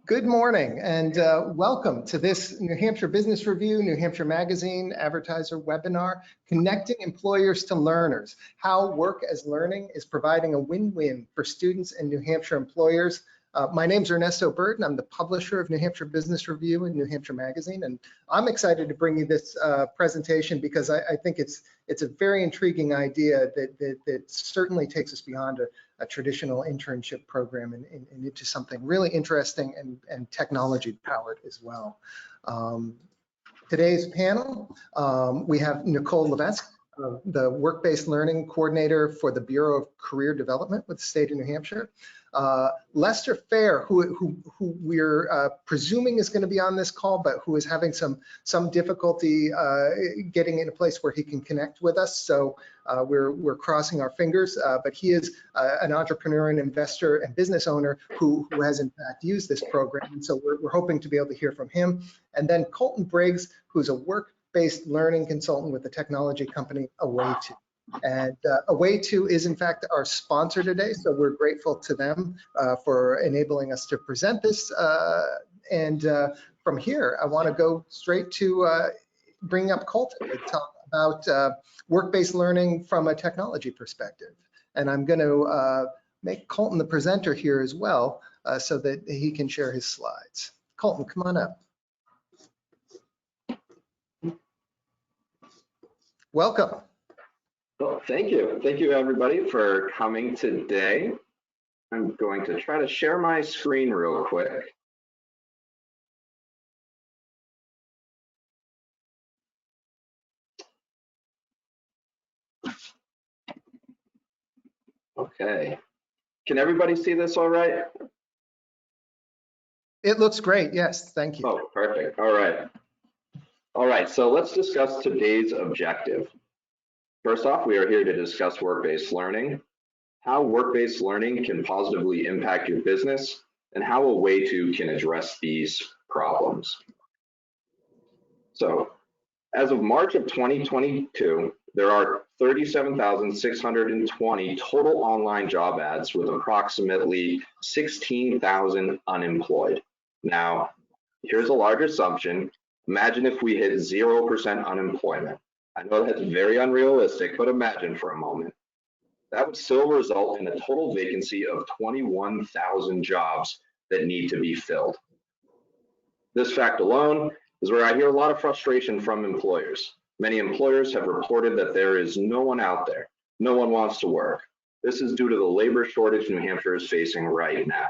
Good morning and welcome to this New Hampshire Business Review, New Hampshire Magazine advertiser webinar, Connecting Employers to Learners, how work as learning is providing a win-win for students and New Hampshire employers. My name's Ernesto Burton. I'm the publisher of New Hampshire Business Review and New Hampshire Magazine, and I'm excited to bring you this presentation because I think it's a very intriguing idea that certainly takes us beyond a traditional internship program and into something really interesting and technology powered as well. Today's panel, we have Nicole Levesque, the Work-Based Learning Coordinator for the Bureau of Career Development with the state of New Hampshire. Lester Fair, who we're presuming is going to be on this call, but who is having some difficulty getting in a place where he can connect with us. So we're crossing our fingers, but he is an entrepreneur and investor and business owner who has in fact used this program. And so we're hoping to be able to hear from him. And then Colton Briggs, who's a work-based learning consultant with the technology company Away2. And Away2 is in fact our sponsor today, so we're grateful to them for enabling us to present this. From here, I want to go straight to bring up Colton to talk about work-based learning from a technology perspective. And I'm going to make Colton the presenter here as well, so that he can share his slides. Colton, come on up. Welcome. Well, thank you. Thank you, everybody, for coming today. I'm going to try to share my screen real quick. Okay. Can everybody see this all right? It looks great. Yes, thank you. Oh, perfect. All right. All right, so let's discuss today's objective. First off, we are here to discuss work-based learning, how work-based learning can positively impact your business, and how Away2 can address these problems. So, as of March of 2022, there are 37,620 total online job ads with approximately 16,000 unemployed. Now, here's a large assumption. Imagine if we hit 0% unemployment. I know that's very unrealistic, but imagine for a moment. That would still result in a total vacancy of 21,000 jobs that need to be filled. This fact alone is where I hear a lot of frustration from employers. Many employers have reported that there is no one out there. No one wants to work. This is due to the labor shortage New Hampshire is facing right now.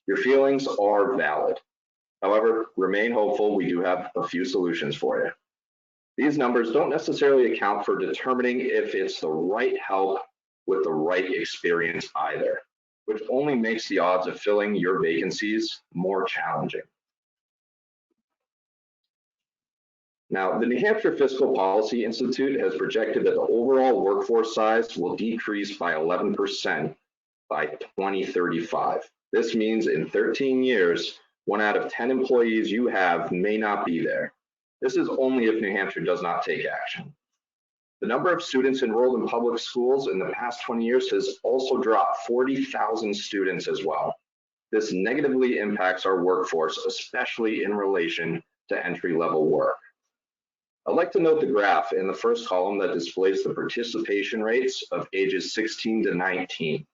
Your feelings are valid. However, remain hopeful. We do have a few solutions for you. These numbers don't necessarily account for determining if it's the right help with the right experience either, which only makes the odds of filling your vacancies more challenging. Now, the New Hampshire Fiscal Policy Institute has projected that the overall workforce size will decrease by 11% by 2035. This means in 13 years, 1 out of 10 employees you have may not be there. This is only if New Hampshire does not take action. The number of students enrolled in public schools in the past 20 years has also dropped 40,000 students as well. This negatively impacts our workforce, especially in relation to entry-level work. I'd like to note the graph in the first column that displays the participation rates of ages 16 to 19.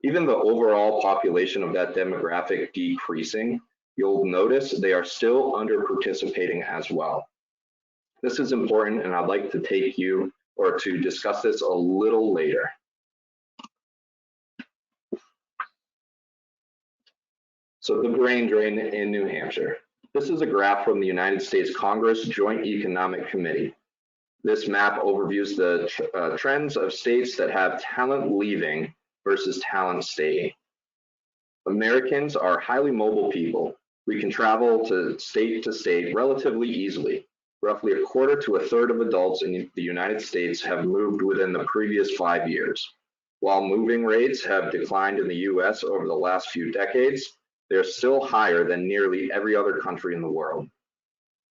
Even the overall population of that demographic decreasing, you'll notice they are still under participating as well. This is important, and I'd like to take you or to discuss this a little later. So the brain drain in New Hampshire. This is a graph from the United States Congress Joint Economic Committee. This map overviews the trends of states that have talent leaving versus talent staying. Americans are highly mobile people. We can travel to state relatively easily. Roughly a quarter to a third of adults in the United States have moved within the previous 5 years. While moving rates have declined in the US over the last few decades, they're still higher than nearly every other country in the world.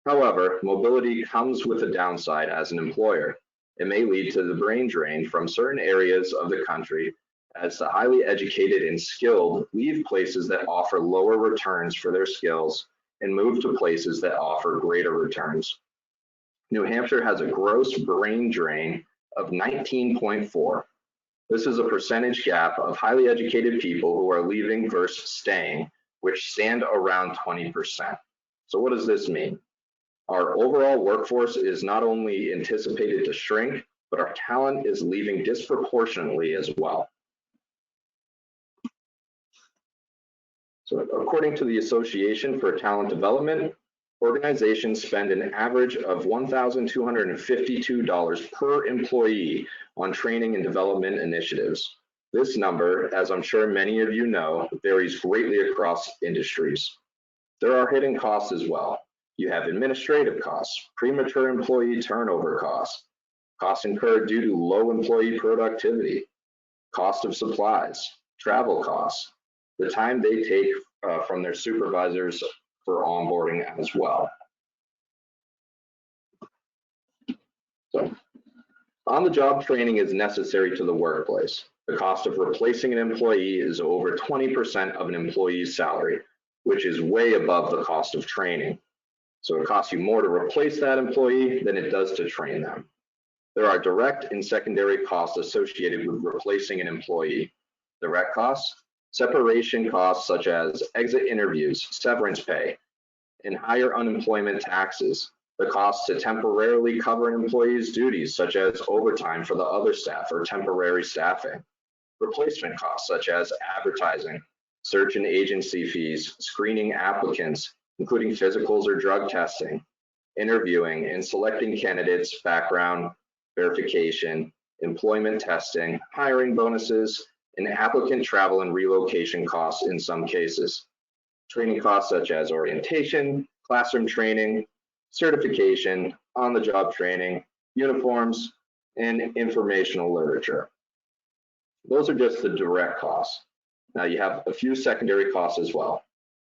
However, mobility comes with a downside as an employer. It may lead to the brain drain from certain areas of the country as the highly educated and skilled leave places that offer lower returns for their skills and move to places that offer greater returns. New Hampshire has a gross brain drain of 19.4. This is a percentage gap of highly educated people who are leaving versus staying, which stand around 20%. So what does this mean? Our overall workforce is not only anticipated to shrink, but our talent is leaving disproportionately as well. So according to the Association for Talent Development, organizations spend an average of $1,252 per employee on training and development initiatives. This number, as I'm sure many of you know, varies greatly across industries. There are hidden costs as well. You have administrative costs, premature employee turnover costs, costs incurred due to low employee productivity, cost of supplies, travel costs, the time they take from their supervisors for onboarding as well. So, on-the-job training is necessary to the workplace. The cost of replacing an employee is over 20% of an employee's salary, which is way above the cost of training. So it costs you more to replace that employee than it does to train them. There are direct and secondary costs associated with replacing an employee. Direct costs, separation costs such as exit interviews, severance pay, and higher unemployment taxes. The cost to temporarily cover an employee's duties such as overtime for the other staff or temporary staffing. Replacement costs such as advertising, search and agency fees, screening applicants, including physicals or drug testing, interviewing and selecting candidates, background verification, employment testing, hiring bonuses, and applicant travel and relocation costs in some cases. Training costs such as orientation, classroom training, certification, on-the-job training, uniforms, and informational literature. Those are just the direct costs. Now you have a few secondary costs as well.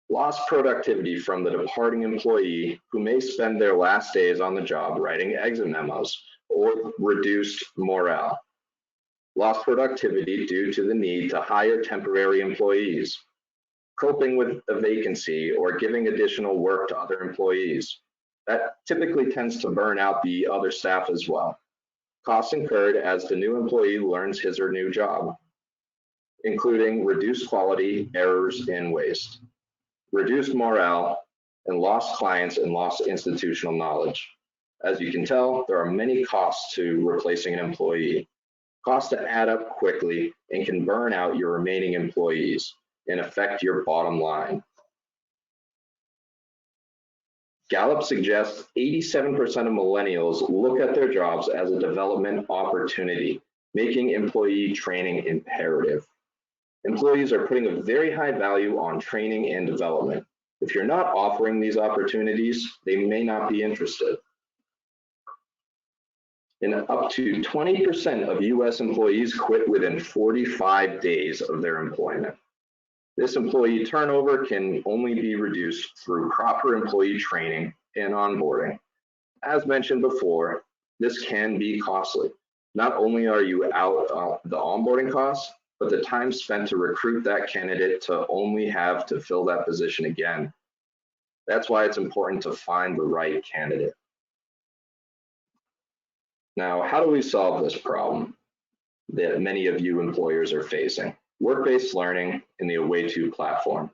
Lost productivity from the departing employee who may spend their last days on the job writing exit memos, or reduced morale. Lost productivity due to the need to hire temporary employees, coping with a vacancy or giving additional work to other employees. That typically tends to burn out the other staff as well. Costs incurred as the new employee learns his or new job, including reduced quality, errors, and waste, reduced morale, and lost clients and lost institutional knowledge. As you can tell, there are many costs to replacing an employee. Costs that add up quickly and can burn out your remaining employees and affect your bottom line. Gallup suggests 87% of millennials look at their jobs as a development opportunity, making employee training imperative. Employees are putting a very high value on training and development. If you're not offering these opportunities, they may not be interested. And up to 20% of US employees quit within 45 days of their employment. This employee turnover can only be reduced through proper employee training and onboarding. As mentioned before, this can be costly. Not only are you out the onboarding costs, but the time spent to recruit that candidate to only have to fill that position again. That's why it's important to find the right candidate. Now, how do we solve this problem that many of you employers are facing? Work-based learning in the Away2 platform.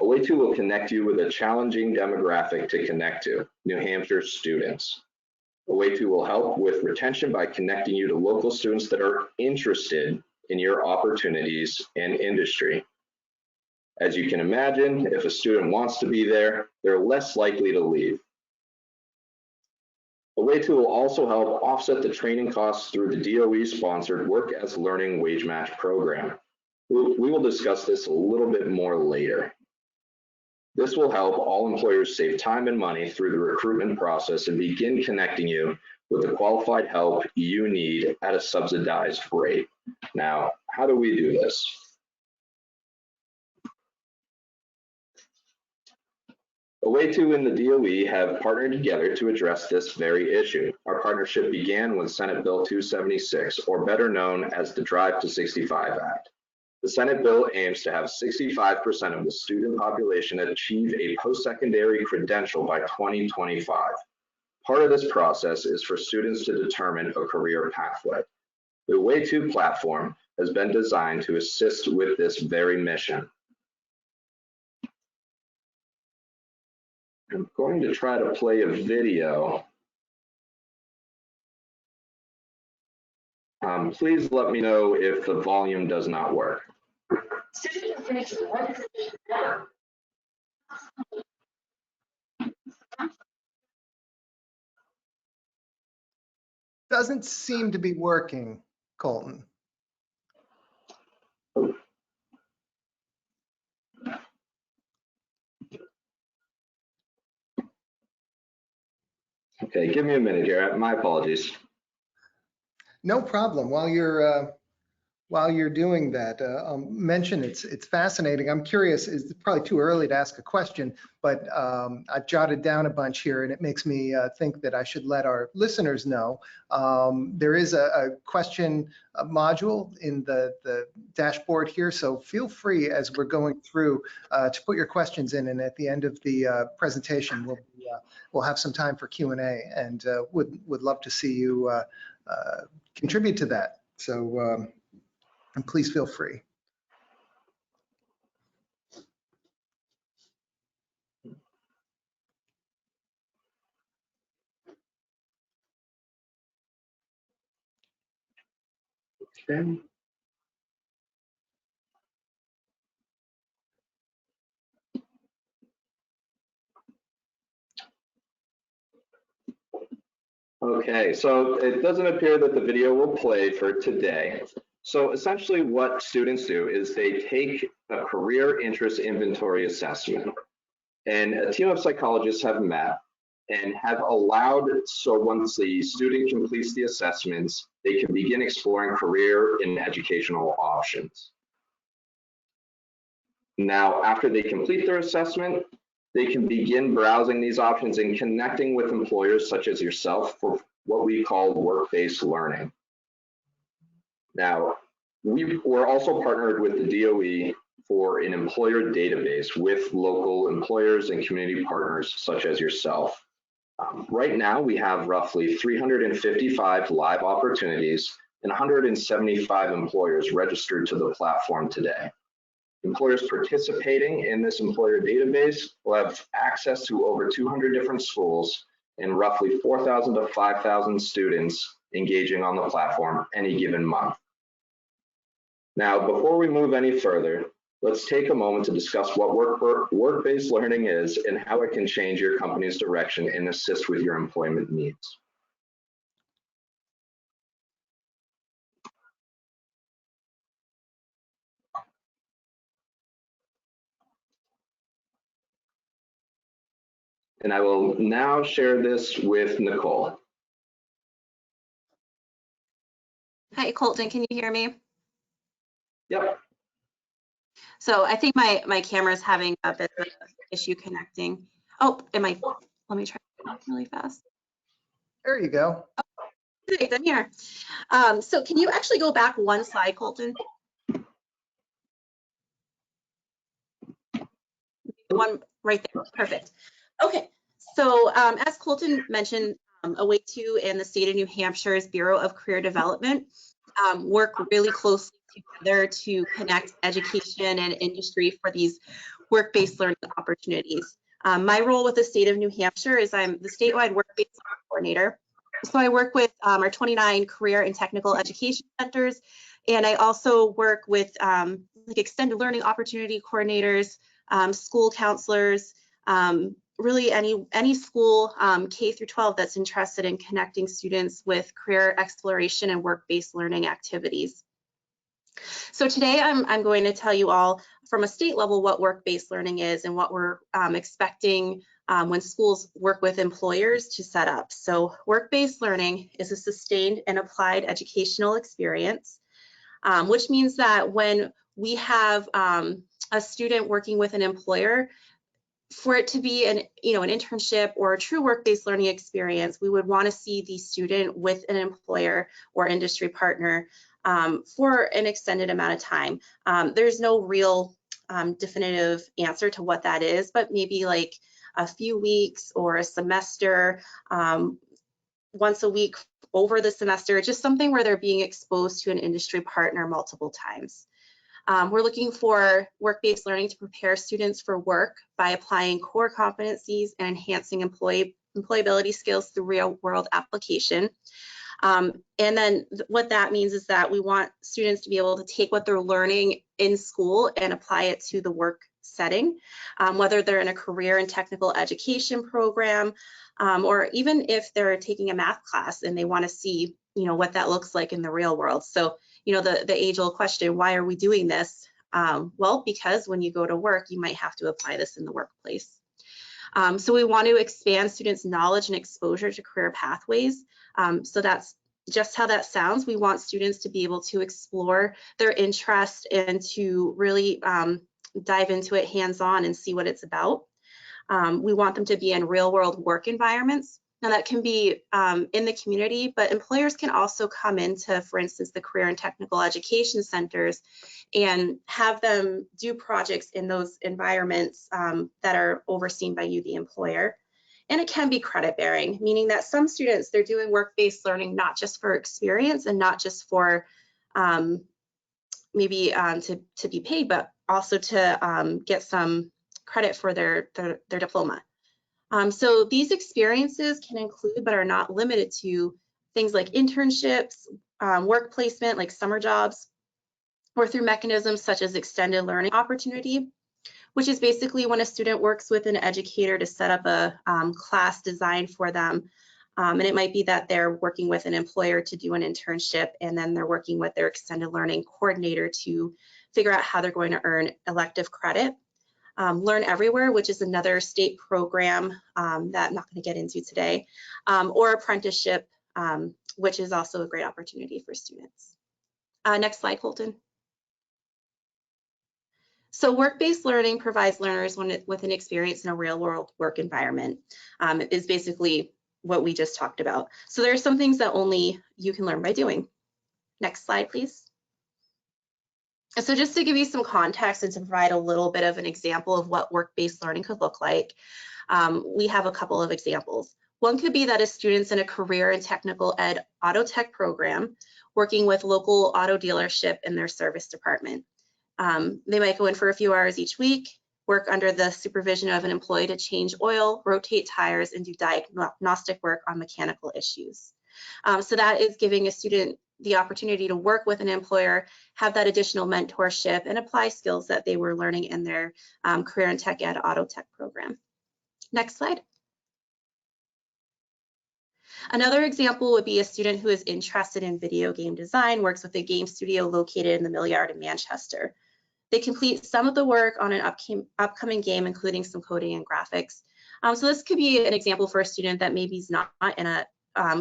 Away2 will connect you with a challenging demographic to connect to, New Hampshire students. Away2 will help with retention by connecting you to local students that are interested in your opportunities and industry. As you can imagine, if a student wants to be there, they're less likely to leave. Away2 will also help offset the training costs through the DOE-sponsored Work as Learning Wage Match program. We will discuss this a little bit more later. This will help all employers save time and money through the recruitment process and begin connecting you with the qualified help you need at a subsidized rate. Now, how do we do this? OA2 and the DOE have partnered together to address this very issue. Our partnership began with Senate Bill 276, or better known as the Drive to 65 Act. The Senate bill aims to have 65% of the student population achieve a post-secondary credential by 2025. Part of this process is for students to determine a career pathway. The OA2 platform has been designed to assist with this very mission. I'm going to try to play a video. Please let me know if the volume does not work. Doesn't seem to be working, Colton. Okay, give me a minute here. My apologies. No problem. While you're doing that, I'll mention it's fascinating. I'm curious. It's probably too early to ask a question, but I've jotted down a bunch here, and it makes me think that I should let our listeners know. There is a question module in the dashboard here, so feel free as we're going through to put your questions in, and at the end of the presentation, we'll have some time for Q&A, and would love to see you contribute to that. So. And please feel free. Okay. Okay, so it doesn't appear that the video will play for today. So essentially what students do is they take a career interest inventory assessment, and a team of psychologists have met and have allowed, so once the student completes the assessments, they can begin exploring career and educational options. Now, after they complete their assessment, they can begin browsing these options and connecting with employers such as yourself for what we call work-based learning. Now, we're also partnered with the DOE for an employer database with local employers and community partners such as yourself. Right now, we have roughly 355 live opportunities and 175 employers registered to the platform today. Employers participating in this employer database will have access to over 200 different schools and roughly 4,000 to 5,000 students engaging on the platform any given month. Now, before we move any further, let's take a moment to discuss what work-based learning is and how it can change your company's direction and assist with your employment needs. And I will now share this with Nicole. Hi, Colton, can you hear me? Yep. So I think my camera is having a bit of an issue connecting. Oh, let me try really fast. There you go. Oh, great, I'm here. So can you actually go back one slide, Colton? One right there, perfect. Okay, so as Colton mentioned, OA2 and the state of New Hampshire's Bureau of Career Development work really closely together to connect education and industry for these work-based learning opportunities. My role with the state of New Hampshire is I'm the statewide work-based learning coordinator. So I work with our 29 career and technical education centers, and I also work with like extended learning opportunity coordinators, school counselors, really any school K through 12 that's interested in connecting students with career exploration and work-based learning activities. So today I'm going to tell you all from a state level what work-based learning is and what we're expecting when schools work with employers to set up. So work-based learning is a sustained and applied educational experience, which means that when we have a student working with an employer, for it to be an internship or a true work-based learning experience, we would want to see the student with an employer or industry partner for an extended amount of time. There's no real definitive answer to what that is, but maybe like a few weeks or a semester, once a week over the semester, just something where they're being exposed to an industry partner multiple times. We're looking for work-based learning to prepare students for work by applying core competencies and enhancing employability skills through real-world application. And then what that means is that we want students to be able to take what they're learning in school and apply it to the work setting, whether they're in a career and technical education program, or even if they're taking a math class and they want to see, what that looks like in the real world. So, the age-old question, why are we doing this? Well, because when you go to work, you might have to apply this in the workplace. So we want to expand students' knowledge and exposure to career pathways. So that's just how that sounds. We want students to be able to explore their interest and to really dive into it hands-on and see what it's about. We want them to be in real-world work environments. Now that can be in the community, but employers can also come into, for instance, the career and technical education centers and have them do projects in those environments that are overseen by you, the employer. And it can be credit bearing, meaning that some students, they're doing work-based learning not just for experience and not just for maybe to be paid, but also to get some credit for their diploma. So these experiences can include, but are not limited to, things like internships, work placement, like summer jobs, or through mechanisms such as extended learning opportunity, which is basically when a student works with an educator to set up a class designed for them. And it might be that they're working with an employer to do an internship, and then they're working with their extended learning coordinator to figure out how they're going to earn elective credit. Learn Everywhere, which is another state program that I'm not going to get into today, or apprenticeship, which is also a great opportunity for students. Next slide, Colton. So work-based learning provides learners with an experience in a real-world work environment. It is basically what we just talked about. So there are some things that only you can learn by doing. Next slide, please. So just to give you some context and to provide a little bit of an example of what work-based learning could look like, we have a couple of examples. One could be that a student's in a career and technical ed auto tech program working with local auto dealership in their service department. They might go in for a few hours each week, work under the supervision of an employee to change oil, rotate tires, and do diagnostic work on mechanical issues. So that is giving a student the opportunity to work with an employer, have that additional mentorship, and apply skills that they were learning in their career and tech ed auto tech program. Next slide. Another example would be a student who is interested in video game design, works with a game studio located in the Mill Yard in Manchester. They complete some of the work on an upcoming game, including some coding and graphics. So this could be an example for a student that maybe is not in a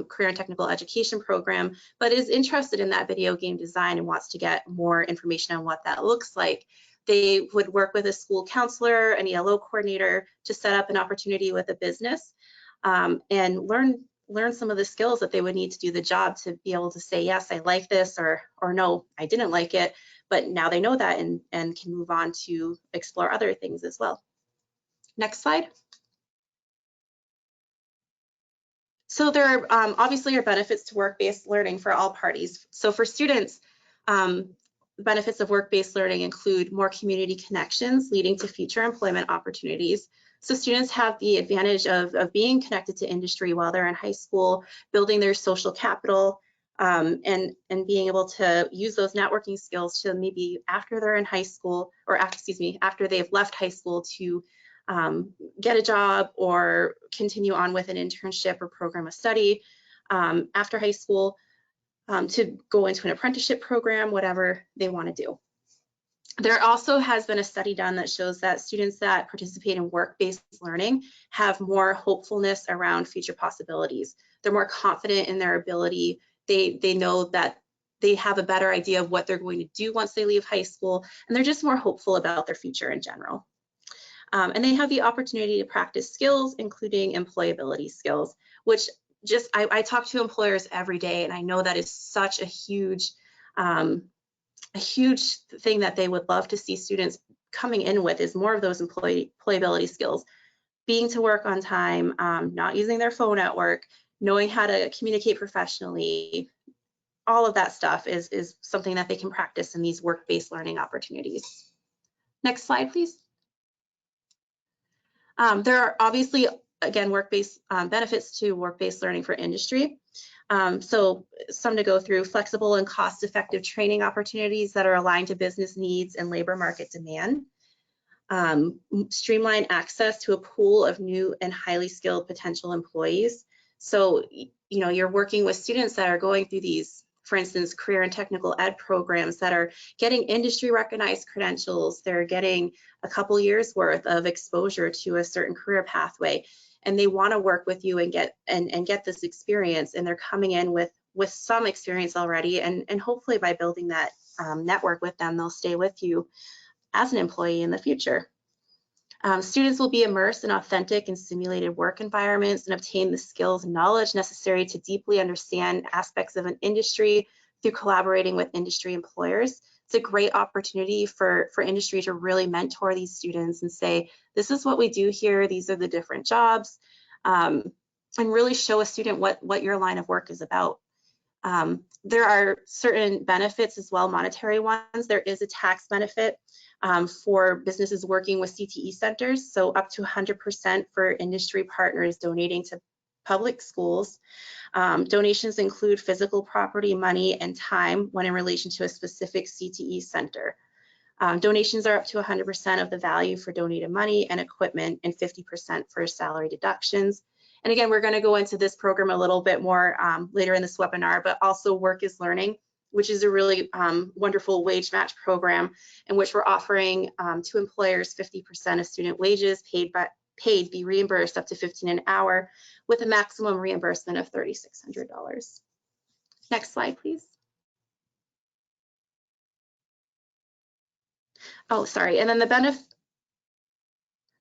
career and technical education program, but is interested in that video game design and wants to get more information on what that looks like. They would work with a school counselor, an ELO coordinator to set up an opportunity with a business and learn some of the skills that they would need to do the job to be able to say, yes, I like this, or no, I didn't like it. But now they know that and can move on to explore other things as well. Next slide. So there obviously are benefits to work-based learning for all parties. So for students, benefits of work-based learning include more community connections leading to future employment opportunities. So students have the advantage of being connected to industry while they're in high school, building their social capital, and being able to use those networking skills to maybe after they're in high school, or after they've left high school to get a job or continue on with an internship or program of study after high school, to go into an apprenticeship program, whatever they want to do. There also has been a study done that shows that students that participate in work-based learning have more hopefulness around future possibilities. They're more confident in their ability. They know that they have a better idea of what they're going to do once they leave high school, and they're just more hopeful about their future in general. And they have the opportunity to practice skills, including employability skills, which just, I talk to employers every day, and I know that is such a huge thing that they would love to see students coming in with, is more of those employability skills. Being to work on time, not using their phone at work, knowing how to communicate professionally, all of that stuff is something that they can practice in these work-based learning opportunities. Next slide, please. There are obviously, again, work-based benefits to work-based learning for industry. So some to go through: flexible and cost-effective training opportunities that are aligned to business needs and labor market demand. Streamline access to a pool of new and highly skilled potential employees. So, you know, you're working with students that are going through these, for instance, career and technical ed programs that are getting industry recognized credentials. They're getting a couple years worth of exposure to a certain career pathway, and they want to work with you and get this experience. And they're coming in with some experience already, and hopefully by building that network with them, they'll stay with you as an employee in the future. Students will be immersed in authentic and simulated work environments and obtain the skills and knowledge necessary to deeply understand aspects of an industry through collaborating with industry employers. It's a great opportunity for industry to really mentor these students and say, this is what we do here, these are the different jobs, and really show a student what your line of work is about. There are certain benefits as well, monetary ones. There is a tax benefit for businesses working with CTE centers, so up to 100% for industry partners donating to public schools. Donations include physical property, money, and time when in relation to a specific CTE center. Donations are up to 100% of the value for donated money and equipment, and 50% for salary deductions. And again, we're going to go into this program a little bit more later in this webinar, but also Work is Learning, which is a really wonderful wage match program in which we're offering to employers 50% of student wages paid be reimbursed up to $15 an hour with a maximum reimbursement of $3,600. Next slide, please. Oh, sorry. And then the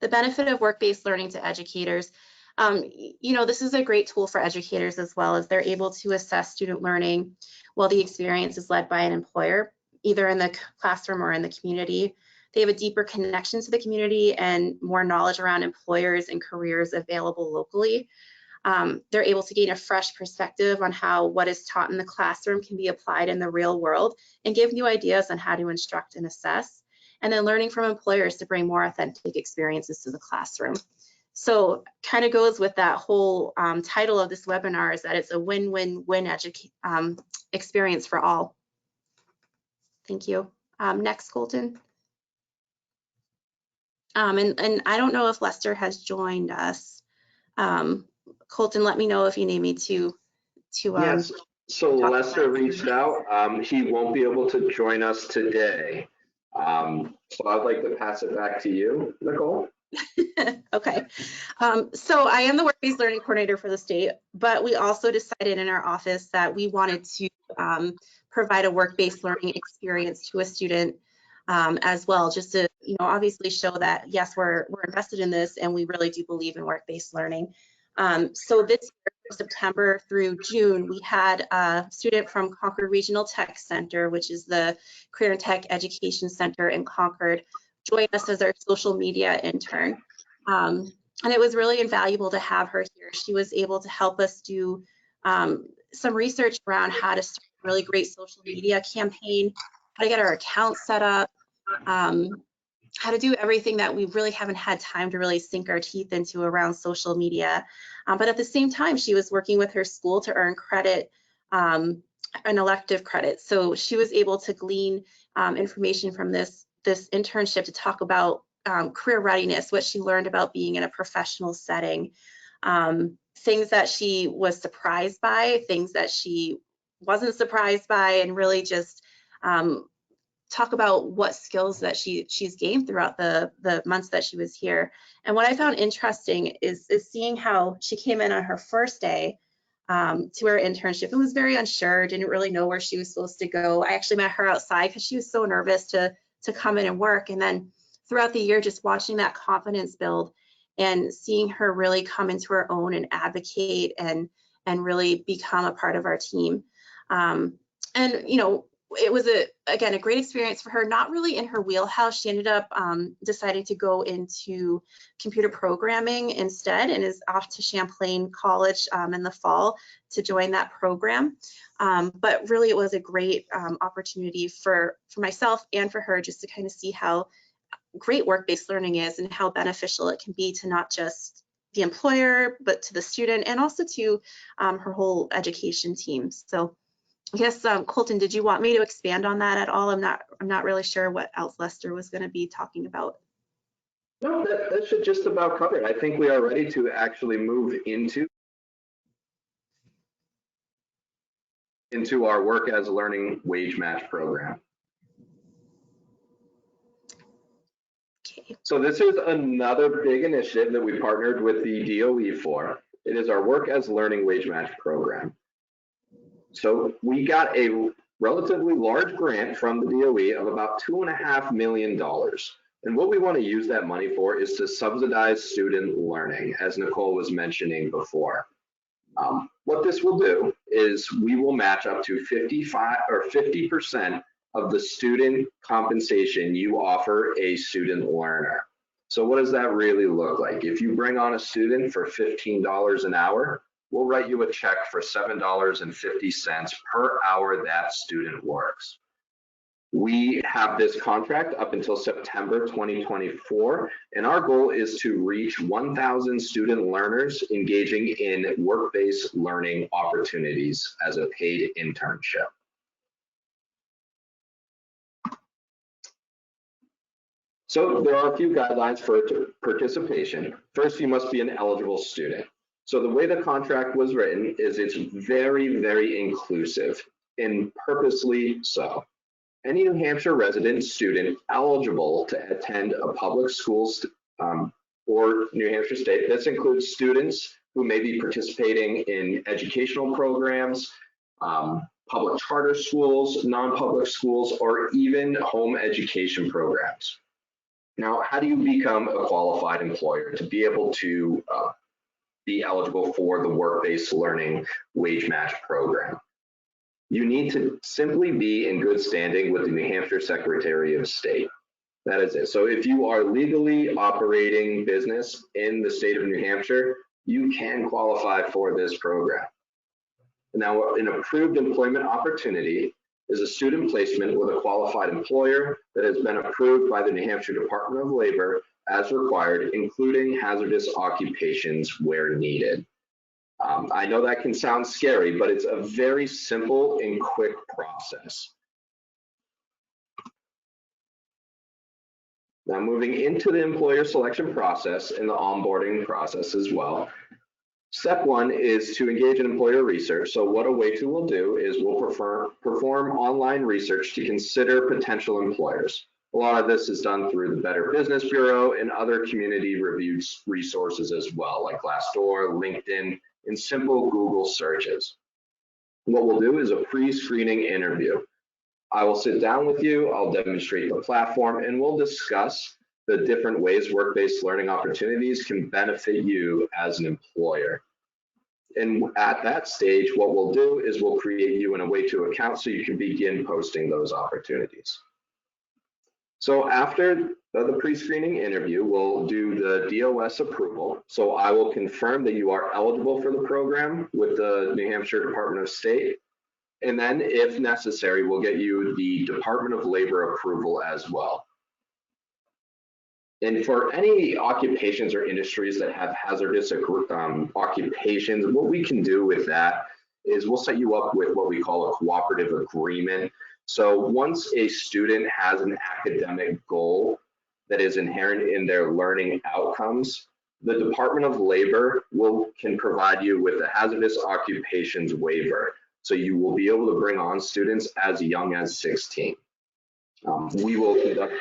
benefit of work-based learning to educators. You know, this is a great tool for educators as well, as they're able to assess student learning while the experience is led by an employer, either in the classroom or in the community. They have a deeper connection to the community and more knowledge around employers and careers available locally. They're able to gain a fresh perspective on how what is taught in the classroom can be applied in the real world and give new ideas on how to instruct and assess. And then learning from employers to bring more authentic experiences to the classroom. So kind of goes with that whole title of this webinar, is that it's a win-win-win experience for all. Thank you. Next, Colton. And I don't know if Lester has joined us. Colton, let me know if you need me to yes, so Lester reached out. He won't be able to join us today. So I'd like to pass it back to you, Nicole. Okay, so I am the work-based learning coordinator for the state, but we also decided in our office that we wanted to provide a work-based learning experience to a student as well, just to, you know, obviously show that yes, we're invested in this and we really do believe in work-based learning. So this year, September through June, we had a student from Concord Regional Tech Center, which is the Career and Tech Education Center in Concord, join us as our social media intern. And it was really invaluable to have her here. She was able to help us do some research around how to start a really great social media campaign, how to get our account set up, how to do everything that we really haven't had time to really sink our teeth into around social media. But at the same time, she was working with her school to earn credit, an elective credit. So she was able to glean information from this internship to talk about career readiness, what she learned about being in a professional setting, things that she was surprised by, things that she wasn't surprised by, and really just talk about what skills that she's gained throughout the months that she was here. And what I found interesting is seeing how she came in on her first day to her internship and was very unsure, didn't really know where she was supposed to go. I actually met her outside because she was so nervous to come in and work. And then throughout the year, just watching that confidence build and seeing her really come into her own and advocate and really become a part of our team. And, you know, it was again, a great experience for her, not really in her wheelhouse. She ended up deciding to go into computer programming instead and is off to Champlain College in the fall to join that program. But really it was a great opportunity for myself and for her just to kind of see how great work-based learning is and how beneficial it can be to not just the employer, but to the student and also to her whole education team. So yes, Colton, did you want me to expand on that at all? I'm not really sure what else Lester was going to be talking about. No, that should just about cover it. I think we are ready to actually move into our work as learning wage match program. Okay. So this is another big initiative that we partnered with the DOE for. It is our work as learning wage match program. So we got a relatively large grant from the DOE of about $2.5 million. And what we want to use that money for is to subsidize student learning, as Nicole was mentioning before. What this will do is we will match up to 50% of the student compensation you offer a student learner. So what does that really look like? If you bring on a student for $15 an hour, we'll write you a check for $7.50 per hour that student works. We have this contract up until September 2024, and our goal is to reach 1,000 student learners engaging in work-based learning opportunities as a paid internship. So there are a few guidelines for participation. First, you must be an eligible student. So the way the contract was written is it's very, very inclusive, and purposely so. Any New Hampshire resident student eligible to attend a public school or New Hampshire State, this includes students who may be participating in educational programs, public charter schools, non-public schools, or even home education programs. Now, how do you become a qualified employer to be able to be eligible for the work-based learning wage match program? You need to simply be in good standing with the New Hampshire Secretary of State. That is it. So if you are legally operating business in the state of New Hampshire, you can qualify for this program. Now, an approved employment opportunity is a student placement with a qualified employer that has been approved by the New Hampshire Department of Labor as required, including hazardous occupations where needed. I know that can sound scary, but it's a very simple and quick process. Now, moving into the employer selection process and the onboarding process as well. Step one is to engage in employer research. So what Away2 will do is we'll perform online research to consider potential employers. A lot of this is done through the Better Business Bureau and other community reviewed resources as well, like Glassdoor, LinkedIn, and simple Google searches. What we'll do is a pre-screening interview. I will sit down with you, I'll demonstrate the platform, and we'll discuss the different ways work-based learning opportunities can benefit you as an employer. And at that stage, what we'll do is we'll create you an Away2 account so you can begin posting those opportunities. So after the pre-screening interview, we'll do the DOS approval. So I will confirm that you are eligible for the program with the New Hampshire Department of State. And then if necessary, we'll get you the Department of Labor approval as well. And for any occupations or industries that have hazardous occupations, what we can do with that is we'll set you up with what we call a cooperative agreement. So once a student has an academic goal that is inherent in their learning outcomes, the Department of Labor can provide you with a hazardous occupations waiver. So you will be able to bring on students as young as 16. We will conduct.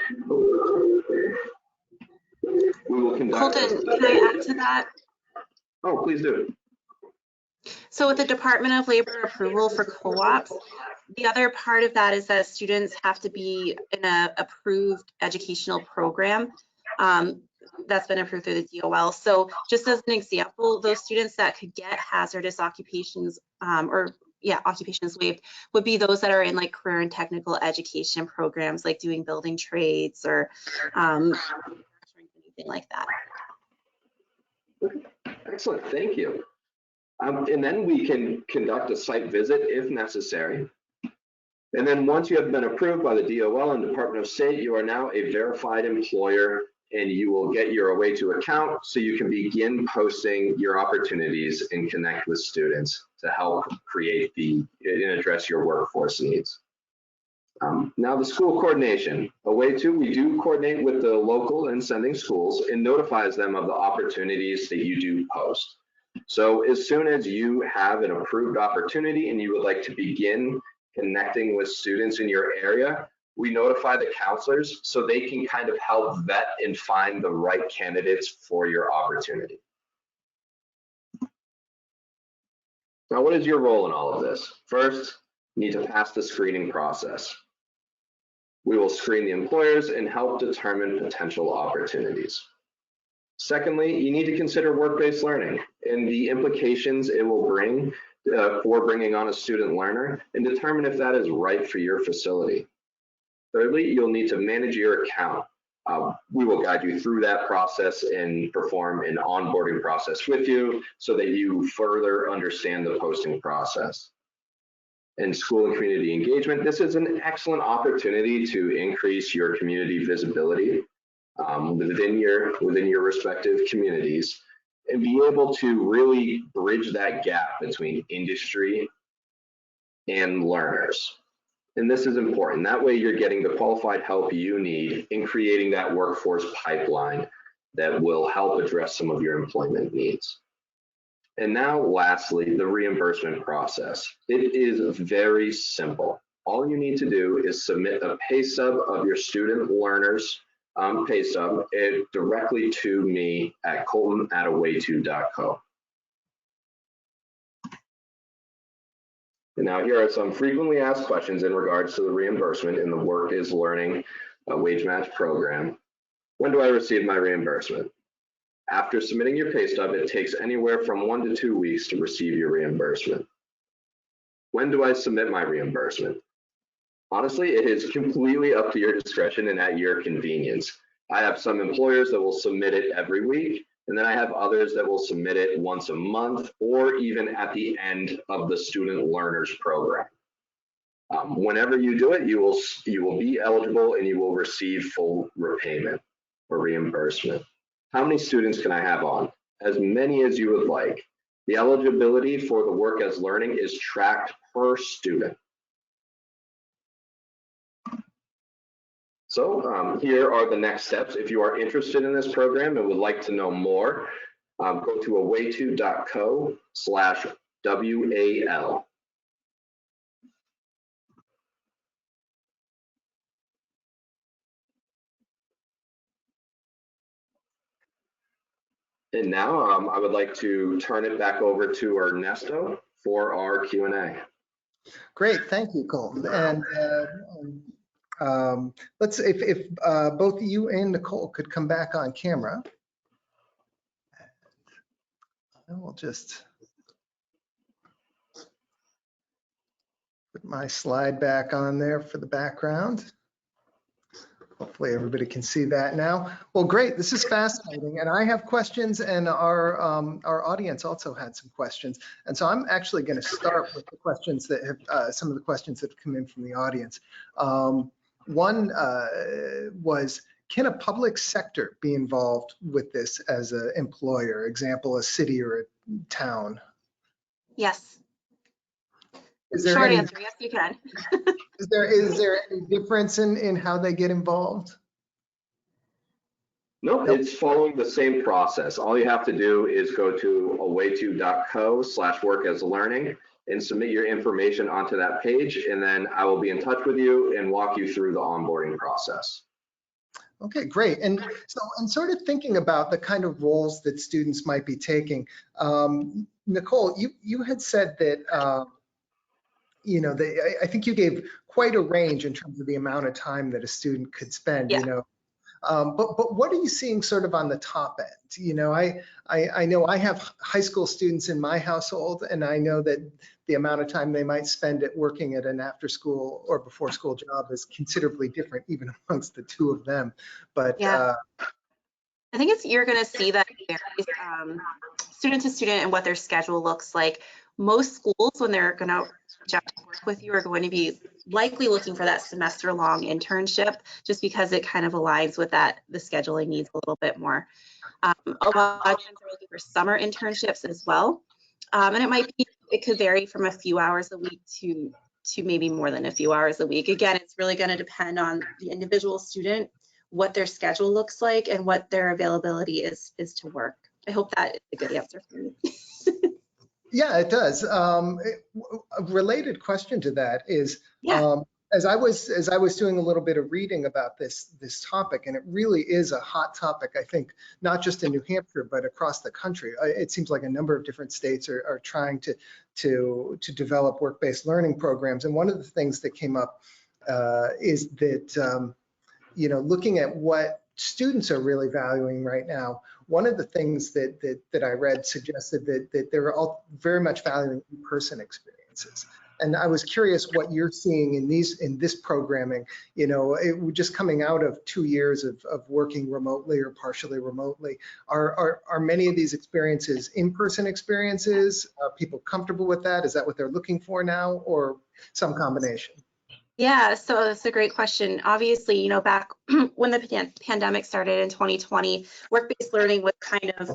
Colton, can I add to that? Oh, please do. So with the Department of Labor approval for co-ops, the other part of that is that students have to be in an approved educational program that's been approved through the DOL. So just as an example, those students that could get hazardous occupations occupations waived would be those that are in like career and technical education programs, like doing building trades or anything like that. Excellent, thank you. And then we can conduct a site visit if necessary. And then once you have been approved by the DOL and Department of State, you are now a verified employer, and you will get your Away To account so you can begin posting your opportunities and connect with students to help create and address your workforce needs. Now the school coordination. Away To, we do coordinate with the local and sending schools and notifies them of the opportunities that you do post. So as soon as you have an approved opportunity and you would like to begin connecting with students in your area, we notify the counselors so they can kind of help vet and find the right candidates for your opportunity. Now, what is your role in all of this? First, you need to pass the screening process. We will screen the employers and help determine potential opportunities. Secondly, you need to consider work-based learning and the implications it will bring for bringing on a student learner and determine if that is right for your facility. Thirdly, you'll need to manage your account. We will guide you through that process and perform an onboarding process with you so that you further understand the posting process. And school and community engagement, this is an excellent opportunity to increase your community visibility within your respective communities and be able to really bridge that gap between industry and learners. And this is important. That way you're getting the qualified help you need in creating that workforce pipeline that will help address some of your employment needs. And now lastly, the reimbursement process. It is very simple. All you need to do is submit a pay stub of your student learner's pay stub directly to me at colton@awayto.co. And now here are some frequently asked questions in regards to the reimbursement in the Work is Learning wage match program. When do I receive my reimbursement? After submitting your pay stub, it takes anywhere from 1 to 2 weeks to receive your reimbursement. When do I submit my reimbursement? Honestly, it is completely up to your discretion and at your convenience. I have some employers that will submit it every week, and then I have others that will submit it once a month or even at the end of the student learners program. Whenever you do it, you will be eligible and you will receive full repayment or reimbursement. How many students can I have on? As many as you would like. The eligibility for the Work as Learning is tracked per student. So here are the next steps. If you are interested in this program and would like to know more, go to awayto.co/WAL. And now I would like to turn it back over to Ernesto for our Q&A. Great, thank you, Colton. And let's, if both you and Nicole could come back on camera. And we'll just put my slide back on there for the background. Hopefully everybody can see that now. Well, great, this is fascinating. And I have questions, and our audience also had some questions. And so I'm actually going to start with the questions that have, some of the questions that have come in from the audience. One was, can a public sector be involved with this as an employer? Example, a city or a town? Yes. Is there Short any, answer, yes, you can. is there any difference in how they get involved? Nope, it's following the same process. All you have to do is go to awayto.co/workaslearning and submit your information onto that page, and then I will be in touch with you and walk you through the onboarding process. Okay, great. And so I'm sort of thinking about the kind of roles that students might be taking. Nicole, you had said that, you know, I think you gave quite a range in terms of the amount of time that a student could spend, Yeah. you know. But what are you seeing sort of on the top end? You know, I know I have high school students in my household, and I know that the amount of time they might spend at working at an after school or before school job is considerably different, even amongst the two of them. But Yeah. I think you're going to see that it varies student to student and what their schedule looks like. Most schools, when they're going to reach out to work with you, are going to be likely looking for that semester-long internship, just because it kind of aligns with that, the scheduling needs a little bit more. A lot of times they're looking for summer internships as well. And it could vary from a few hours a week to maybe more than a few hours a week. Again, it's really going to depend on the individual student, what their schedule looks like, and what their availability is to work. I hope that is a good answer for you. yeah, it does. A related question to that is, Yeah. as I was doing a little bit of reading about this topic, and it really is a hot topic, I think, not just in New Hampshire, but across the country. It seems like a number of different states are trying to develop work-based learning programs. And one of the things that came up is that, you know, looking at what students are really valuing right now, one of the things that I read suggested that they're all very much valuing in-person experiences. And I was curious what you're seeing in this programming. You know, just coming out of 2 years of working remotely or partially remotely, are many of these experiences in-person experiences? Are people comfortable with that? Is that what they're looking for now, or some combination? Yeah, so that's a great question. Obviously, you know, back when the pandemic started in 2020, work-based learning was kind of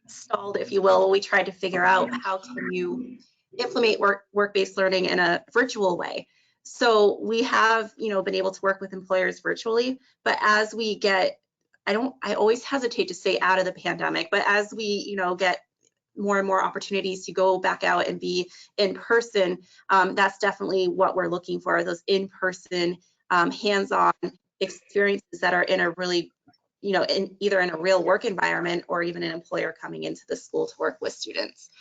stalled, if you will. We tried to figure out how can you implement work-based learning in a virtual way. So we have, you know, been able to work with employers virtually, but as we get, I always hesitate to say out of the pandemic, but as we, you know, get more and more opportunities to go back out and be in person, that's definitely what we're looking for, those in-person, hands-on experiences that are in a really, you know, either in a real work environment or even an employer coming into the school to work with students.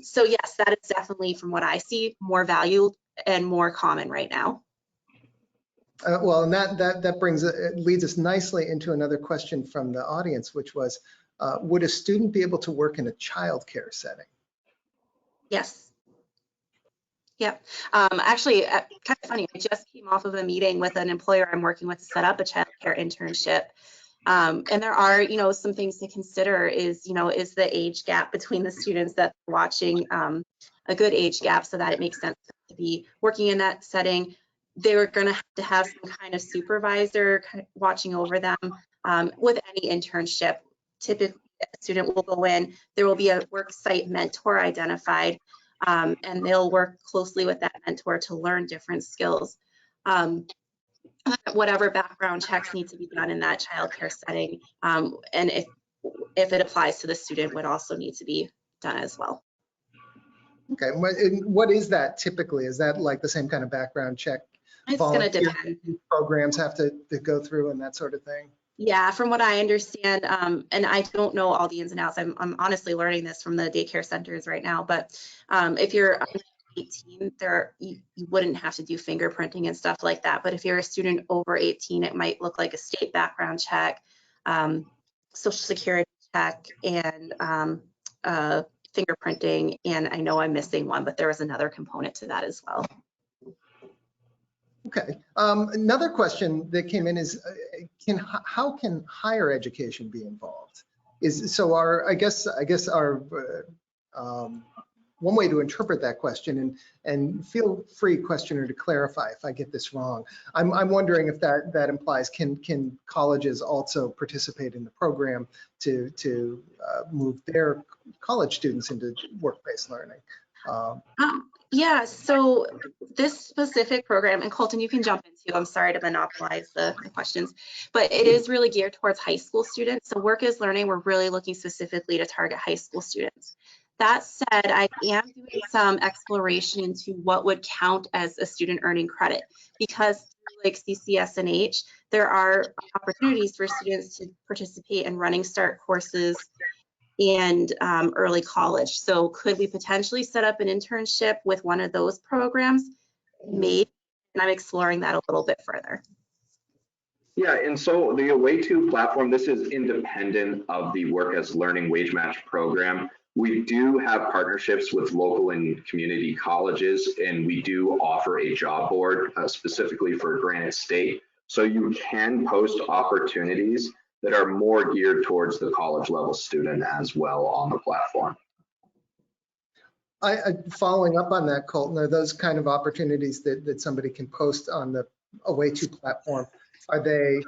So yes, that is definitely, from what I see, more valued and more common right now. Well, and that leads us nicely into another question from the audience, which was, would a student be able to work in a childcare setting? Yes. Yep. Actually, kind of funny, I just came off of a meeting with an employer I'm working with to set up a childcare internship. And there are, you know, some things to consider is, you know, is the age gap between the students that are watching a good age gap so that it makes sense to be working in that setting. They're going to have some kind of supervisor watching over them with any internship. Typically, a student will go in, there will be a work site mentor identified, and they'll work closely with that mentor to learn different skills. Whatever background checks need to be done in that childcare setting, and if it applies to the student, would also need to be done as well. Okay, and what is that typically? Is that like the same kind of background check It's going to volunteer depend. programs have to go through and that sort of thing? Yeah, from what I understand, and I don't know all the ins and outs. I'm honestly learning this from the daycare centers right now. But if you're under 18, you wouldn't have to do fingerprinting and stuff like that. But if you're a student over 18, it might look like a state background check, social security check, and fingerprinting. And I know I'm missing one, but there was another component to that as well. Okay. Another question that came in is, how can higher education be involved? I guess our one way to interpret that question, and feel free, questioner, to clarify if I get this wrong. I'm wondering if that implies, can colleges also participate in the program to move their college students into work-based learning? Yeah, so this specific program, and Colton, you can jump in too. I'm sorry to monopolize the questions, but it is really geared towards high school students. So work is learning, we're really looking specifically to target high school students. That said, I am doing some exploration into what would count as a student earning credit, because like CCS&H, there are opportunities for students to participate in Running Start courses and early college. So could we potentially set up an internship with one of those programs? Maybe, and I'm exploring that a little bit further. Yeah, and so the Away To platform, this is independent of the Work as Learning Wage Match program. We do have partnerships with local and community colleges, and we do offer a job board specifically for Granite State. So you can post opportunities that are more geared towards the college level student as well on the platform. Following up on that, Colton, are those kind of opportunities that somebody can post on the Away To platform? Are they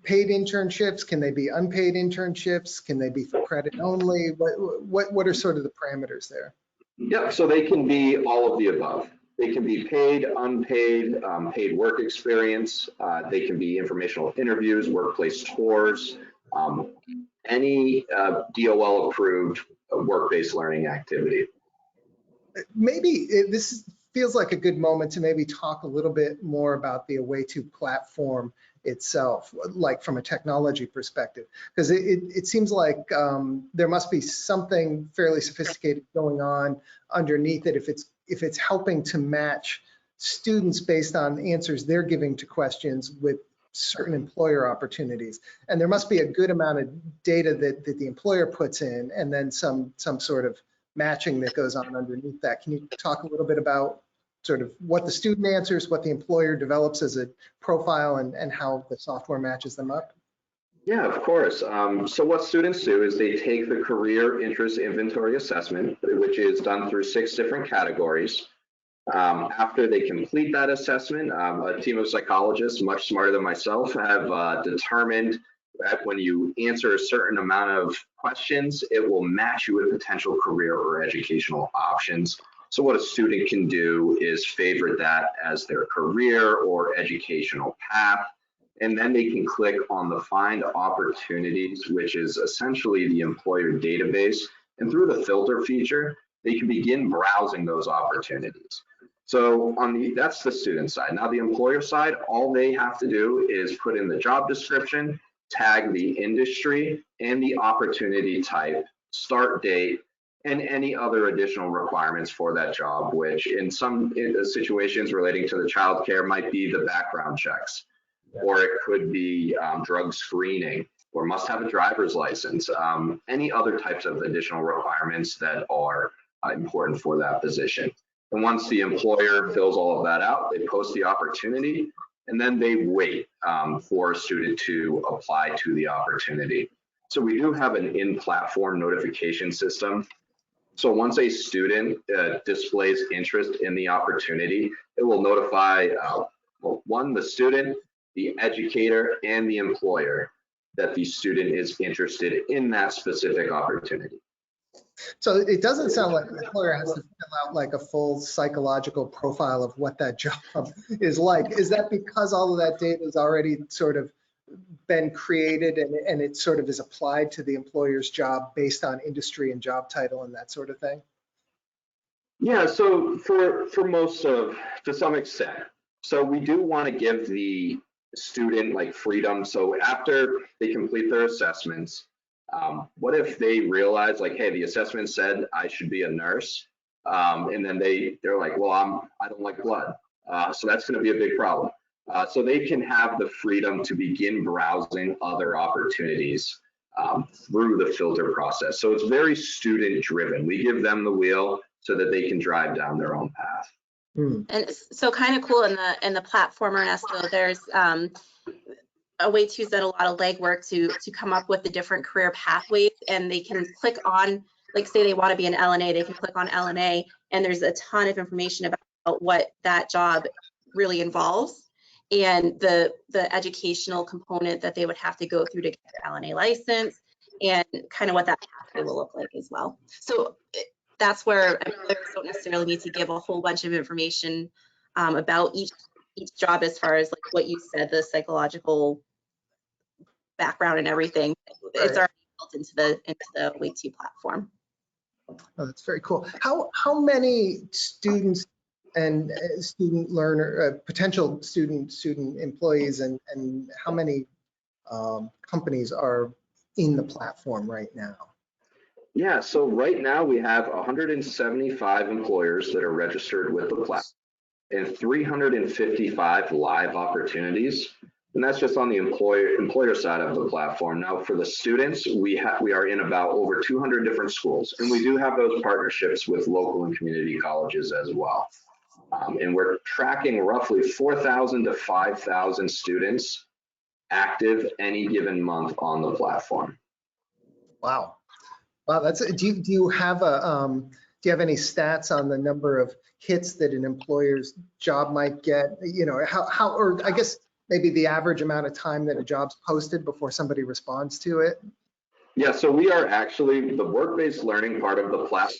paid internships? Can they be unpaid internships? Can they be for credit only? What are sort of the parameters there? Yep, so they can be all of the above. They can be paid, unpaid, paid work experience. They can be informational interviews, workplace tours, any DOL approved work-based learning activity. Maybe this feels like a good moment to maybe talk a little bit more about the Away To platform itself, like from a technology perspective, because it seems like there must be something fairly sophisticated going on underneath it if it's helping to match students based on answers they're giving to questions with certain employer opportunities. And there must be a good amount of data that the employer puts in, and then some sort of matching that goes on underneath that. Can you talk a little bit about sort of what the student answers, what the employer develops as a profile, and how the software matches them up? Yeah, of course. So what students do is they take the career interest inventory assessment, which is done through 6 different categories. After they complete that assessment, a team of psychologists, much smarter than myself, have determined that when you answer a certain amount of questions, it will match you with potential career or educational options. So what a student can do is favorite that as their career or educational path, and then they can click on the Find Opportunities, which is essentially the employer database, and through the filter feature, they can begin browsing those opportunities. So that's the student side. Now the employer side, all they have to do is put in the job description, tag the industry and the opportunity type, start date, and any other additional requirements for that job, which in some situations relating to the child care might be the background checks, or it could be drug screening, or must have a driver's license, any other types of additional requirements that are important for that position. And once the employer fills all of that out, they post the opportunity, and then they wait for a student to apply to the opportunity. So we do have an in-platform notification system. So once a student displays interest in the opportunity, it will notify the student, the educator, and the employer that the student is interested in that specific opportunity. So it doesn't sound like the employer has to fill out like a full psychological profile of what that job is like. Is that because all of that data has already sort of been created and it sort of is applied to the employer's job based on industry and job title and that sort of thing? Yeah, so for most of, to some extent. So we do want to give the student like freedom. So after they complete their assessments, what if they realize like, hey, the assessment said I should be a nurse, and then they're like, well, I don't like blood, so that's going to be a big problem. So they can have the freedom to begin browsing other opportunities through the filter process. So it's very student driven. We give them the wheel so that they can drive down their own path. And so kind of cool in the platform, Ernesto, there's Away To's done a lot of legwork to come up with the different career pathways, and they can click on, like say they want to be an LNA, they can click on LNA, and there's a ton of information about what that job really involves and the educational component that they would have to go through to get their LNA license and kind of what that pathway will look like as well. So that's where employers don't necessarily need to give a whole bunch of information about each job as far as like what you said, the psychological background and everything. It's already built into the Away To platform. Oh, that's very cool. How many students and student learner, potential student employees, and how many companies are in the platform right now? Yeah, so right now we have 175 employers that are registered with the platform and 355 live opportunities. And that's just on the employer side of the platform. Now for the students, we are in about over 200 different schools, and we do have those partnerships with local and community colleges as well. And we're tracking roughly 4,000 to 5,000 students active any given month on the platform. Wow. Wow, that's, do you have any stats on the number of hits that an employer's job might get? You know, or I guess maybe the average amount of time that a job's posted before somebody responds to it? Yeah, so we are actually, the work-based learning part of the platform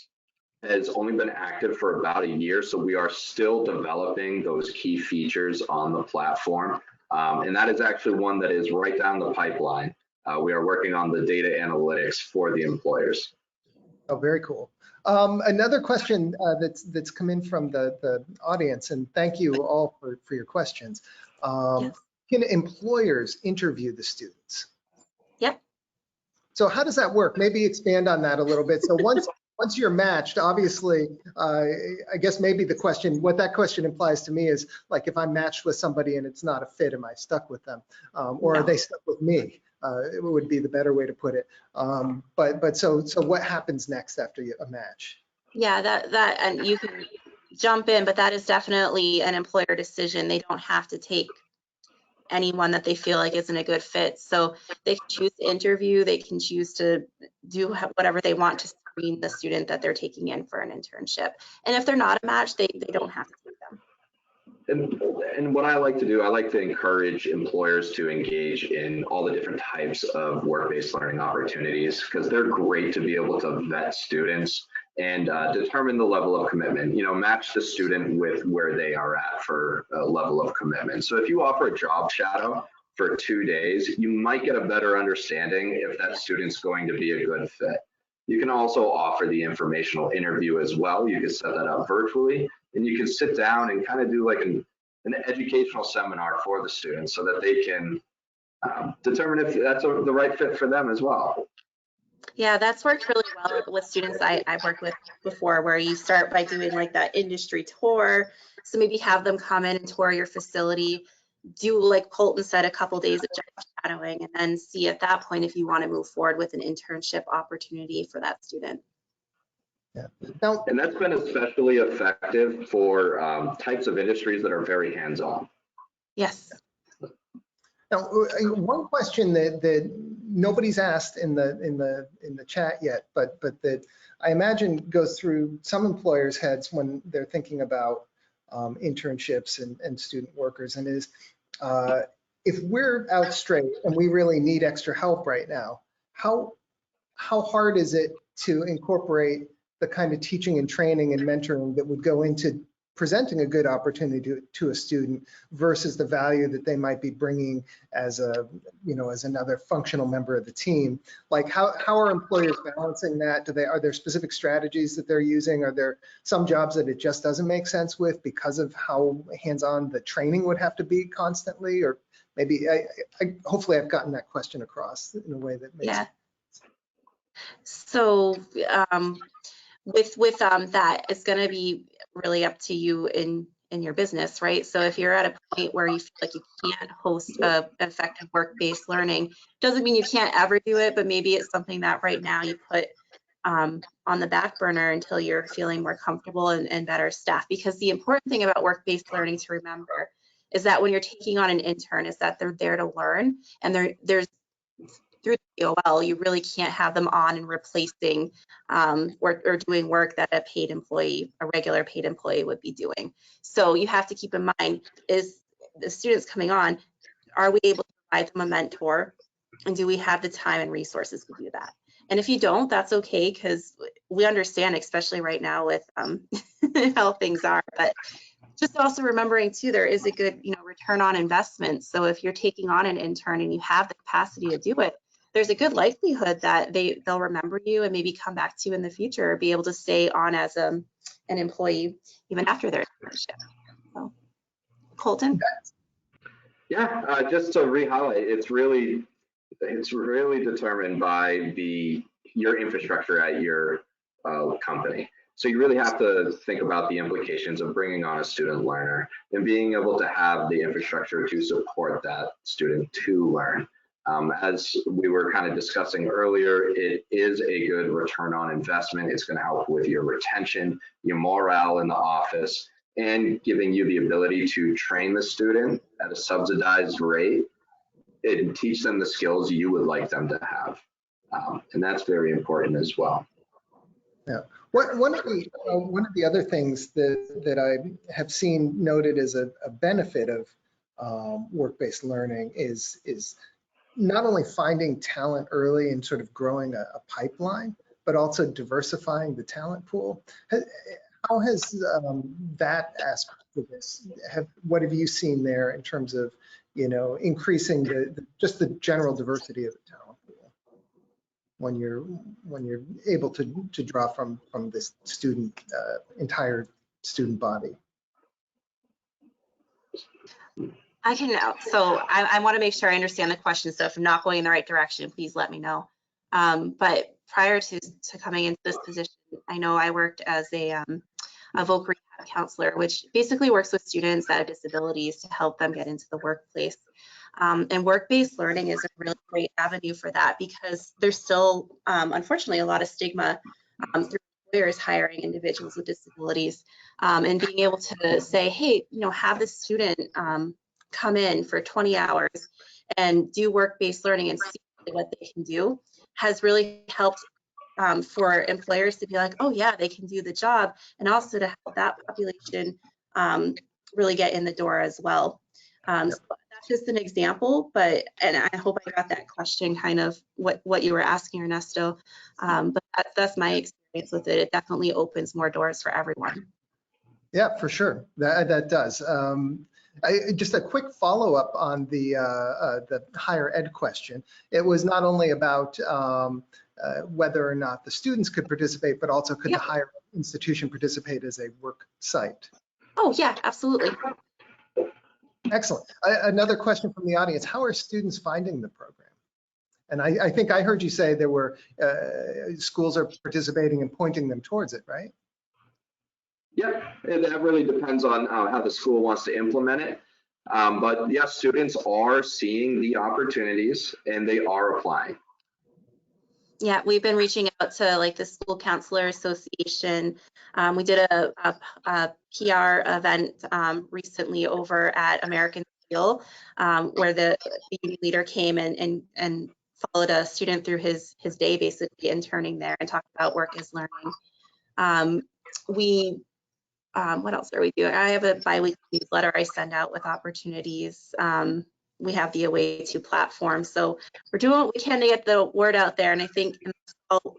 has only been active for about a year, so we are still developing those key features on the platform. And that is actually one that is right down the pipeline. We are working on the data analytics for the employers. Oh, very cool. Another question that's come in from the audience, and thank you all for your questions. Yes. Can employers interview the students? Yep. So how does that work? Maybe expand on that a little bit. So once you're matched, obviously, I guess maybe what that question implies to me is, like, if I'm matched with somebody and it's not a fit, am I stuck with them? Or are they stuck with me? It would be the better way to put it. But so what happens next after a match? Yeah, that and you can jump in, but that is definitely an employer decision. They don't have to take anyone that they feel like isn't a good fit. So they can choose to interview, they can choose to do whatever they want to screen the student that they're taking in for an internship. And if they're not a match, they don't have to take them. And what I like to do, I like to encourage employers to engage in all the different types of work-based learning opportunities, because they're great to be able to vet students and determine the level of commitment, you know, match the student with where they are at for a level of commitment. So if you offer a job shadow for 2 days, you might get a better understanding if that student's going to be a good fit. You can also offer the informational interview as well. You can set that up virtually, and you can sit down and kind of do like an educational seminar for the students so that they can determine if that's the right fit for them as well. Yeah, that's worked really well with students I've worked with before, where you start by doing like that industry tour. So maybe have them come in and tour your facility, do, like Colton said, a couple days of job shadowing, and then see at that point if you want to move forward with an internship opportunity for that student. Yeah. And that's been especially effective for types of industries that are very hands-on. Yes. Now, one question that nobody's asked in the chat yet, but that I imagine goes through some employers' heads when they're thinking about internships and student workers, and is if we're out straight and we really need extra help right now, how hard is it to incorporate the kind of teaching and training and mentoring that would go into presenting a good opportunity to a student versus the value that they might be bringing as as another functional member of the team? Like, how are employers balancing that? Are there specific strategies that they're using? Are there some jobs that it just doesn't make sense with because of how hands-on the training would have to be constantly? Or maybe hopefully I've gotten that question across in a way that makes sense. So with that, it's going to be really up to you in your business, right? So if you're at a point where you feel like you can't host an effective work-based learning, doesn't mean you can't ever do it, but maybe it's something that right now you put on the back burner until you're feeling more comfortable and better staffed. Because the important thing about work-based learning to remember is that when you're taking on an intern, is that they're there to learn, and there's through the EOL, you really can't have them on and replacing or doing work that a paid employee, a regular paid employee would be doing. So you have to keep in mind, is the students coming on, are we able to provide them a mentor? And do we have the time and resources to do that? And if you don't, that's okay, because we understand, especially right now with how things are. But just also remembering too, there is a good return on investment. So if you're taking on an intern and you have the capacity to do it, there's a good likelihood that they'll remember you and maybe come back to you in the future, or be able to stay on as an employee even after their internship. So, Colton? Yeah, just to re-highlight, it's really determined by the your infrastructure at your company. So you really have to think about the implications of bringing on a student learner and being able to have the infrastructure to support that student to learn. As we were kind of discussing earlier, it is a good return on investment. It's going to help with your retention, your morale in the office, and giving you the ability to train the student at a subsidized rate and teach them the skills you would like them to have. And that's very important as well. Yeah. One of the other things that I have seen noted as a benefit of work-based learning is not only finding talent early and sort of growing a pipeline, but also diversifying the talent pool. How has that aspect of this, what have you seen there in terms of, you know, increasing just the general diversity of the talent pool when you're able to draw from this entire student body? I can now. So I want to make sure I understand the question. So if I'm not going in the right direction, please let me know. But prior to coming into this position, I know I worked as a voc rehab counselor, which basically works with students that have disabilities to help them get into the workplace. And work-based learning is a really great avenue for that because there's still, unfortunately, a lot of stigma through employers hiring individuals with disabilities, and being able to say, hey, you know, have the student come in for 20 hours and do work-based learning and see what they can do has really helped for employers to be like, oh yeah, they can do the job, and also to help that population really get in the door as well. So that's just an example, and I hope I got that question kind of what you were asking, Ernesto. But that's my experience with it. It definitely opens more doors for everyone. Yeah, for sure. That does. Just a quick follow-up on the higher ed question. It was not only about whether or not the students could participate, but also could the higher institution participate as a work site? Oh yeah, absolutely. Excellent. Another question from the audience: how are students finding the program? And I think I heard you say there were schools are participating and pointing them towards it, right? Yeah, that really depends on how the school wants to implement it. But yes, students are seeing the opportunities and they are applying. Yeah, we've been reaching out to like the School Counselor Association. We did a PR event recently over at American Steel, where the union leader came and followed a student through his day, basically interning there, and talked about work as learning. What else are we doing? I have a bi-weekly newsletter I send out with opportunities. We have the Away To platform. So we're doing what we can to get the word out there. And I think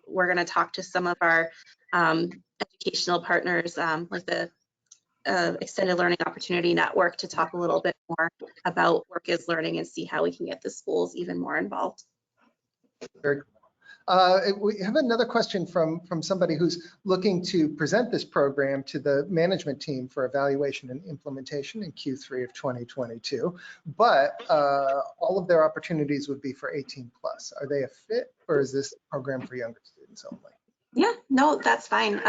we're going to talk to some of our educational partners, like the Extended Learning Opportunity Network, to talk a little bit more about work as learning and see how we can get the schools even more involved. Very cool. We have another question from somebody who's looking to present this program to the management team for evaluation and implementation in Q3 of 2022, but all of their opportunities would be for 18 plus. Are they a fit, or is this program for younger students only? Yeah, no, that's fine.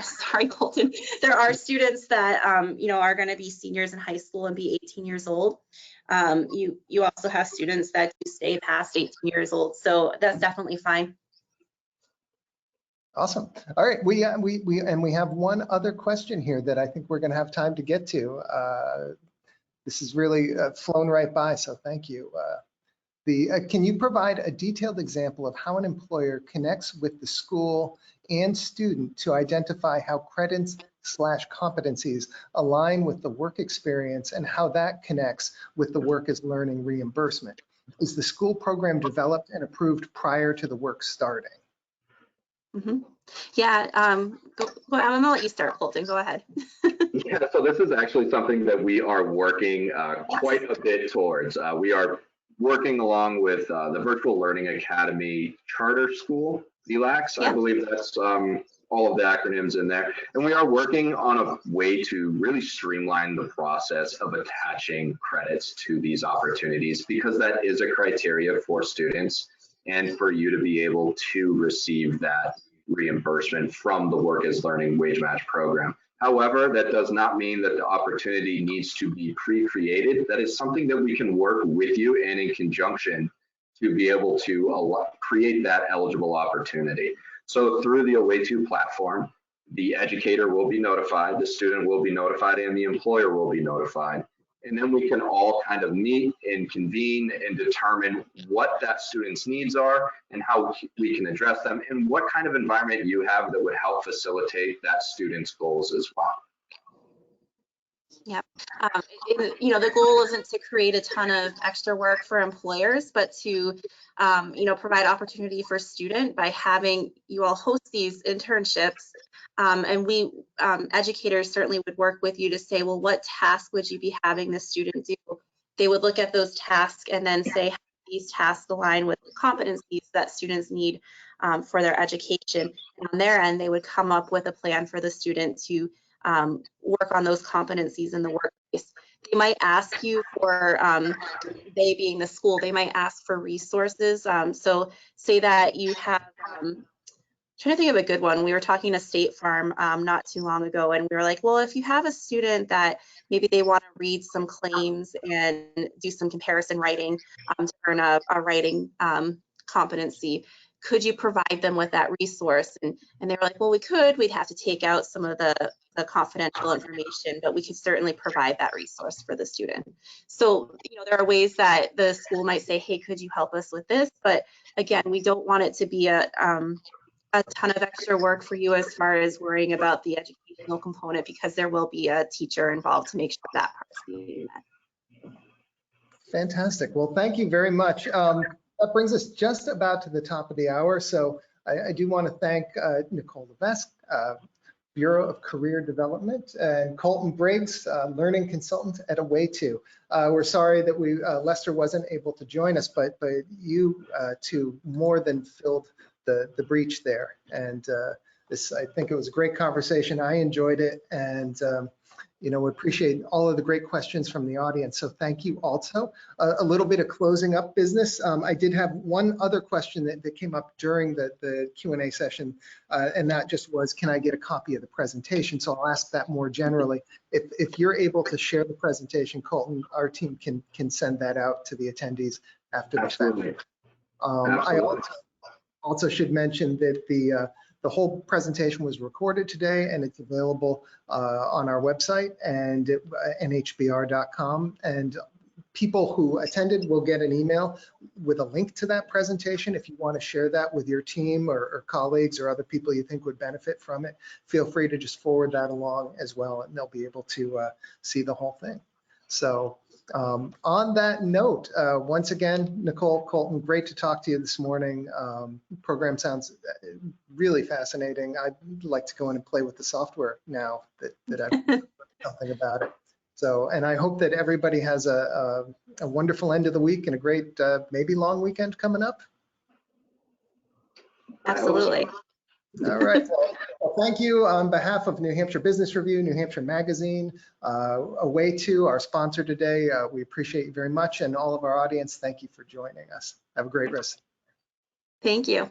Sorry, Colton. There are students that you know, are going to be seniors in high school and be 18 years old. You also have students that do stay past 18 years old, so that's definitely fine. Awesome. All right, we have one other question here that I think we're going to have time to get to. This has really flown right by, so thank you. Can you provide a detailed example of how an employer connects with the school and student to identify how credits/competencies align with the work experience and how that connects with the work as learning reimbursement? Is the school program developed and approved prior to the work starting? Mm-hmm. Yeah, I'm gonna let you start, Colton. Go ahead. Yeah, so this is actually something that we are working quite a bit towards. We are working along with the Virtual Learning Academy Charter School, VLAX. I believe that's all of the acronyms in there. And we are working on a way to really streamline the process of attaching credits to these opportunities, because that is a criteria for students. and for you to be able to receive that reimbursement from the Work as Learning wage match program. However, that does not mean that the opportunity needs to be pre-created. That is something that we can work with you and in conjunction to be able to create that eligible opportunity. So through the Away To platform, the educator will be notified, the student will be notified, and the employer will be notified. And then we can all kind of meet and convene and determine what that student's needs are and how we can address them and what kind of environment you have that would help facilitate that student's goals as well. Yep. You know, the goal isn't to create a ton of extra work for employers, but to, you know, provide opportunity for student by having you all host these internships. And we educators certainly would work with you to say, well, what task would you be having the student do? They would look at those tasks and then say, how these tasks align with the competencies that students need for their education. And on their end, they would come up with a plan for the student to work on those competencies in the workplace. They might ask you for, they being the school, they might ask for resources. So say that you have, trying to think of a good one. We were talking to State Farm not too long ago, and we were like, well, if you have a student that maybe they want to read some claims and do some comparison writing to earn a writing competency, could you provide them with that resource? And they were like, well, we could. We'd have to take out some of the confidential information, but we could certainly provide that resource for the student. So, you know, there are ways that the school might say, hey, could you help us with this? But again, we don't want it to be a ton of extra work for you as far as worrying about the educational component, because there will be a teacher involved to make sure that part's being met. Fantastic. Well, thank you very much. That brings us just about to the top of the hour. So I do want to thank Nicole Levesque, Bureau of Career Development, and Colton Briggs, Learning Consultant at Away To. We're sorry that Lester wasn't able to join us, but you two more than filled the breach there. And I think it was a great conversation. I enjoyed it, and you know, we appreciate all of the great questions from the audience. So thank you also. A little bit of closing up business. I did have one other question that came up during the Q&A session, and that just was, can I get a copy of the presentation? So I'll ask that more generally. If you're able to share the presentation, Colton, our team can send that out to the attendees after the fact. I also should mention that the whole presentation was recorded today, and it's available on our website and nhbr.com. And people who attended will get an email with a link to that presentation. If you want to share that with your team or colleagues or other people you think would benefit from it, feel free to just forward that along as well, and they'll be able to see the whole thing. So on that note, once again, Nicole, Colton, great to talk to you this morning. Program sounds really fascinating. I'd like to go in and play with the software now that I've learned something about it. So, and I hope that everybody has a wonderful end of the week and a great, maybe long weekend coming up. Absolutely. All right. Well, thank you on behalf of New Hampshire Business Review, New Hampshire Magazine, Away To, our sponsor today. We appreciate you very much, and all of our audience, thank you for joining us. Have a great rest. Thank you.